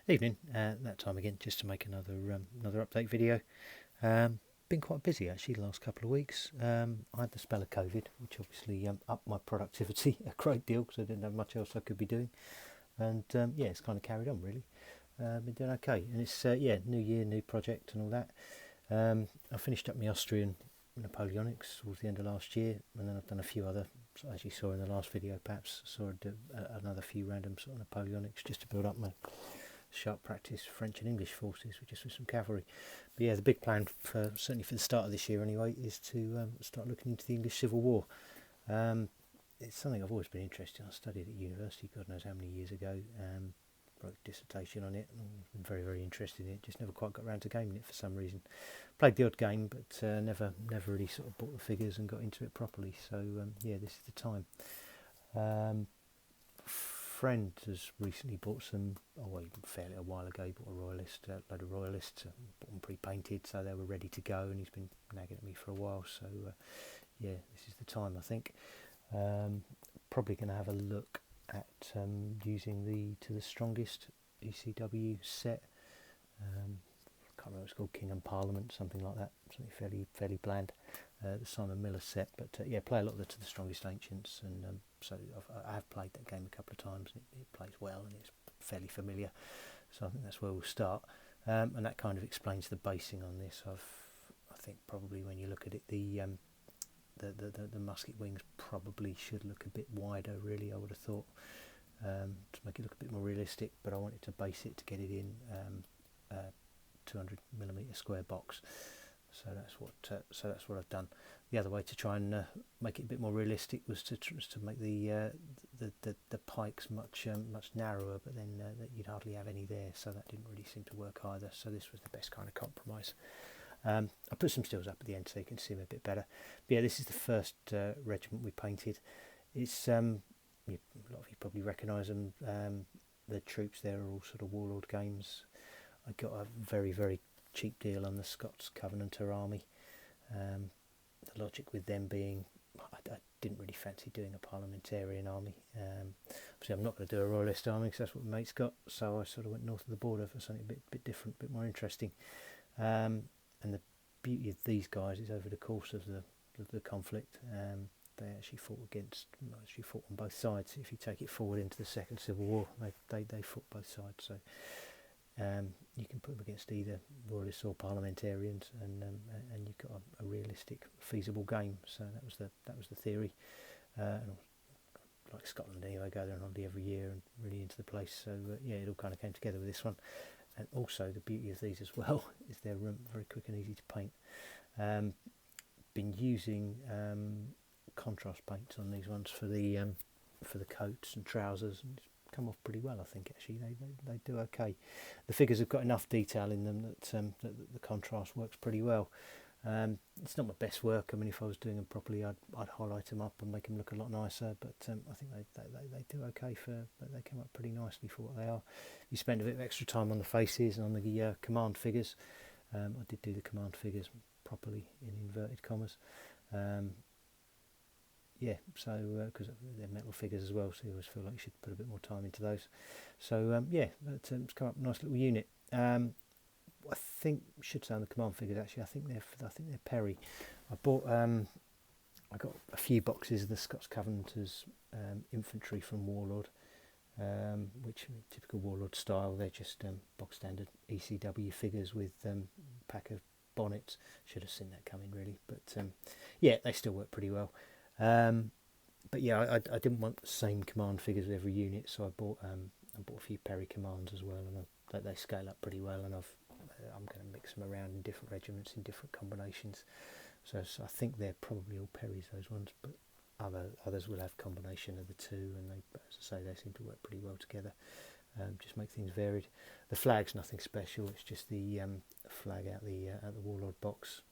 Evening, that time again, just to make another update video. Been quite busy actually the last couple of weeks. I had the spell of COVID, which obviously upped my productivity a great deal because I didn't have much else I could be doing. And yeah, it's kind of carried on really. Been doing okay, and it's new year, new project, and all that. I finished up my Austrian Napoleonics towards the end of last year, and then I've done a few other, as you saw in the last video, perhaps saw another few random sort of Napoleonics just to build up my sharp practice French and English forces, just with some cavalry. But yeah, the big plan for certainly for the start of this year anyway is to start looking into the English Civil War. It's something I've always been interested in. I studied at university, God knows how many years ago. Wrote a dissertation on it, and I've been very interested in it. Just never quite got around to gaming it for some reason. Played the odd game, but never really sort of bought the figures and got into it properly. So yeah, this is the time. Friend has recently bought some, fairly a while ago, he bought a royalist, load of royalists, bought them pre-painted, so they were ready to go, and he's been nagging at me for a while. So yeah, this is the time, I think. Probably going to have a look at using the To the Strongest ECW set. Can't remember what it's called, King and Parliament, something like that, something fairly bland. The Simon Miller set, but yeah, play a lot of the To the Strongest Ancients, and so I have played that game a couple of times. It plays well, and it's fairly familiar, so I think that's where we'll start. And that kind of explains the basing on this. I think probably when you look at it, the musket wings probably should look a bit wider. Really, I would have thought, to make it look a bit more realistic. But I wanted to base it to get it in 200mm square box. So that's what I've done. The other way to try and make it a bit more realistic was to make the pikes much narrower, but then you'd hardly have any there, so that didn't really seem to work either. So this was the best kind of compromise. I put some stills up at the end so you can see them a bit better. But yeah, this is the first regiment we painted. It's a lot of you probably recognise them. The troops there are all sort of warlord games. I got a very cheap deal on the Scots Covenanter army. The logic with them being, I didn't really fancy doing a parliamentarian army. Obviously I'm not going to do a royalist army because that's what my mate's got, so I sort of went north of the border for something a bit different, a bit more interesting. And the beauty of these guys is over the course of the conflict, they actually fought on both sides. If you take it forward into the Second Civil War, they fought both sides. So you can put them against either royalists or parliamentarians, and you've got a realistic, feasible game. So that was the theory. And like Scotland anyway, go there on holiday every year and really into the place. So yeah, it all kind of came together with this one. And also the beauty of these as well is they're very quick and easy to paint. Been using contrast paints on these ones for the coats and trousers, and it's come off pretty well. I think actually they do okay. The figures have got enough detail in them that the contrast works pretty well. It's not my best work. I mean, if I was doing them properly, I'd highlight them up and make them look a lot nicer. But I think they do okay but they come up pretty nicely for what they are. You spend a bit of extra time on the faces and on the command figures. I did do the command figures properly in inverted commas. Yeah, so because they're metal figures as well, so you always feel like you should put a bit more time into those. So yeah, it's come up a nice little unit. I think should say on the command figures actually. I think they're Perry. I got a few boxes of the Scots Covenanters infantry from Warlord, which typical Warlord style. They're just box standard ECW figures with pack of bonnets. Should have seen that coming really, but yeah, they still work pretty well. But yeah, I didn't want the same command figures with every unit, so I bought a few Perry commands as well, and they scale up pretty well, and I'm going to mix them around in different regiments in different combinations. So I think they're probably all Perrys, those ones, but others will have combination of the two, and as I say, they seem to work pretty well together. Just make things varied. The flag's nothing special. It's just the flag out the Warlord box.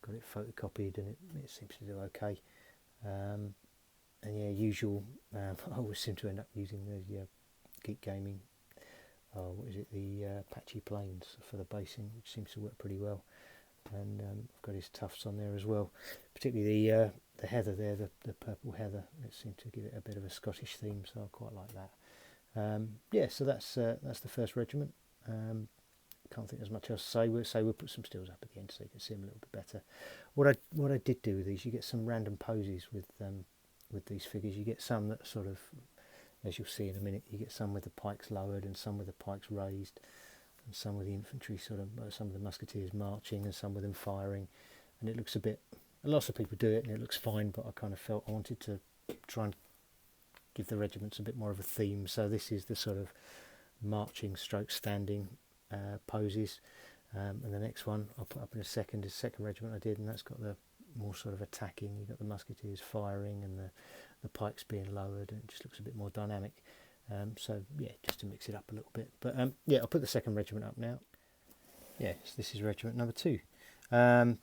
Got it photocopied, and it seems to do okay. And yeah, usual. I always seem to end up using the Geek Gaming. The Patchy Plains for the basing, which seems to work pretty well. And I've got his tufts on there as well, particularly the heather there, the purple heather. It seemed to give it a bit of a Scottish theme, so I quite like that. Yeah, so that's the first regiment. Can't think there's much else to say. We'll put some stills up at the end so you can see them a little bit better. What I did do with these, you get some random poses with these figures. You get some that sort of, as you'll see in a minute, you get some with the pikes lowered and some with the pikes raised, and some with the infantry sort of, some of the musketeers marching and some with them firing, and it looks a bit. Lots of people do it and it looks fine, but I kind of felt I wanted to try and give the regiments a bit more of a theme. So this is the sort of marching stroke standing poses, and the next one I'll put up in a second is the second regiment I did, and that's got the more sort of attacking. You've got the musketeers firing and the pikes being lowered, and it just looks a bit more dynamic. So yeah, just to mix it up a little bit. But yeah, I'll put the second regiment up now. Yes, this is regiment number 2. Again,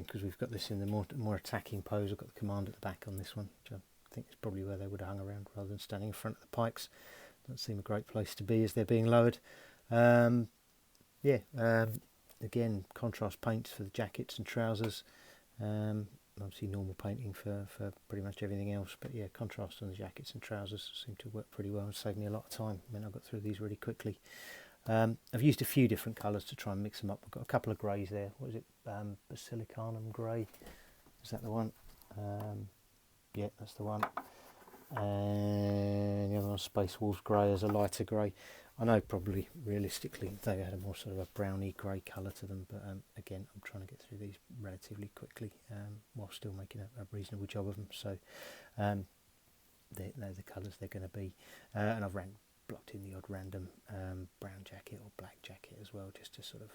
because we've got this in the more attacking pose, I've got the command at the back on this one, which I think is probably where they would have hung around rather than standing in front of the pikes. Doesn't seem a great place to be as they're being lowered. Again, contrast paints for the jackets and trousers. Obviously normal painting for pretty much everything else, but yeah, contrast on the jackets and trousers seem to work pretty well and saved me a lot of time. I mean, I got through these really quickly. I've used a few different colours to try and mix them up. I've got a couple of greys there. What is it? Basilicanum grey. Is that the one? Yeah, that's the one. And the other one, Space Wolves grey, as a lighter grey. I know probably realistically they had a more sort of a browny grey colour to them, but again, I'm trying to get through these relatively quickly while still making a reasonable job of them. So they're the colours they're going to be, and I've blocked in the odd random brown jacket or black jacket as well, just to sort of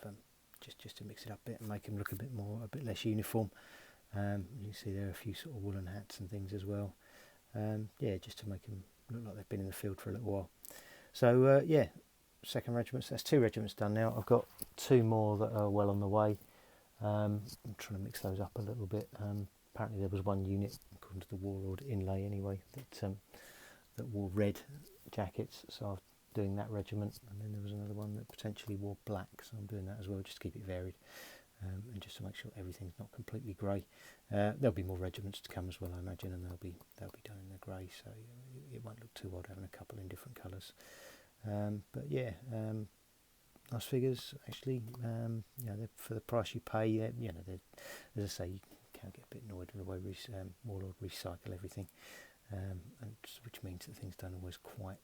just to mix it up a bit and make them look a bit less uniform. You can see there are a few sort of woolen hats and things as well. Yeah, just to make them look like they've been in the field for a little while. So yeah, second regiment. So that's 2 regiments done now. I've got 2 more that are well on the way. I'm trying to mix those up a little bit. Apparently there was one unit, according to the Warlord inlay anyway, that wore red jackets, so I'm doing that regiment. And then there was another one that potentially wore black, so I'm doing that as well, just to keep it varied. And just to make sure everything's not completely grey. There'll be more regiments to come as well, I imagine, and they'll be done in the grey, so it won't look too odd having a couple in different colours. But yeah, nice figures actually. You know, for the price you pay. You know, as I say, you can get a bit annoyed with the way Warlord recycle everything, and which means that things don't always quite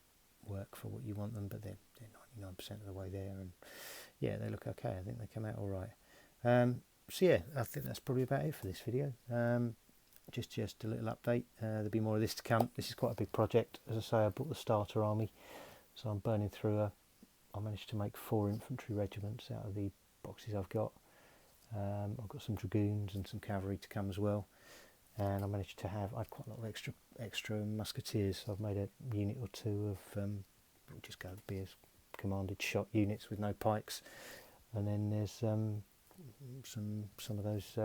work for what you want them, but they're 99% of the way there, and yeah, they look okay. I think they come out all right. So yeah, I think that's probably about it for this video. Just a little update. There'll be more of this to come. This is quite a big project. As I say, I bought the starter army, so I'm burning through I managed to make 4 infantry regiments out of the boxes I've got. I've got some dragoons and some cavalry to come as well, and I managed to have, I had quite a lot of extra musketeers, so I've made a unit or 2 of just go be as commanded shot units with no pikes, and then there's some of those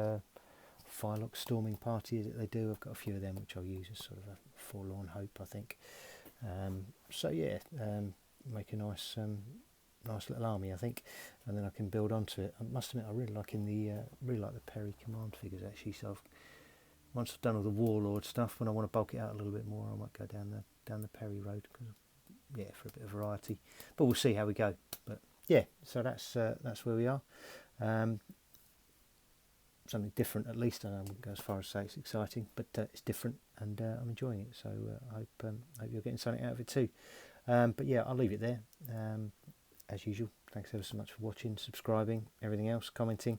firelock storming parties that they do. I've got a few of them which I'll use as sort of a forlorn hope, I think. So yeah, make a nice little army, I think, and then I can build onto it. I must admit, I really like the Perry command figures actually. So once I've done all the Warlord stuff, when I want to bulk it out a little bit more, I might go down the Perry road, cause, yeah, for a bit of variety. But we'll see how we go. But yeah, so that's where we are. Something different, at least. I wouldn't go as far as say it's exciting, but it's different, and I'm enjoying it. So I hope you're getting something out of it too. But yeah, I'll leave it there. As usual, thanks ever so much for watching, subscribing, everything else, commenting,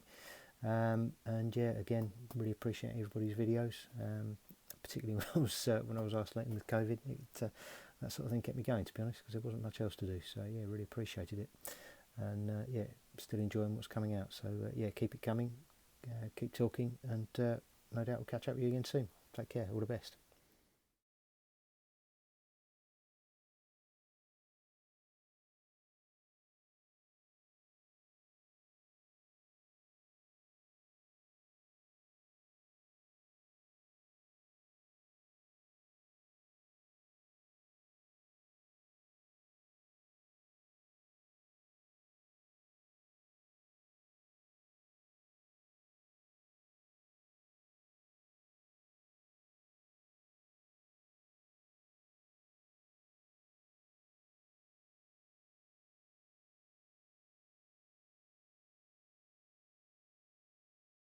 and yeah, again, really appreciate everybody's videos. Particularly when I was isolating with COVID, that sort of thing kept me going, to be honest, because there wasn't much else to do. So yeah, really appreciated it, and yeah, still enjoying what's coming out. So yeah, keep it coming, keep talking, and no doubt we'll catch up with you again soon. Take care, all the best.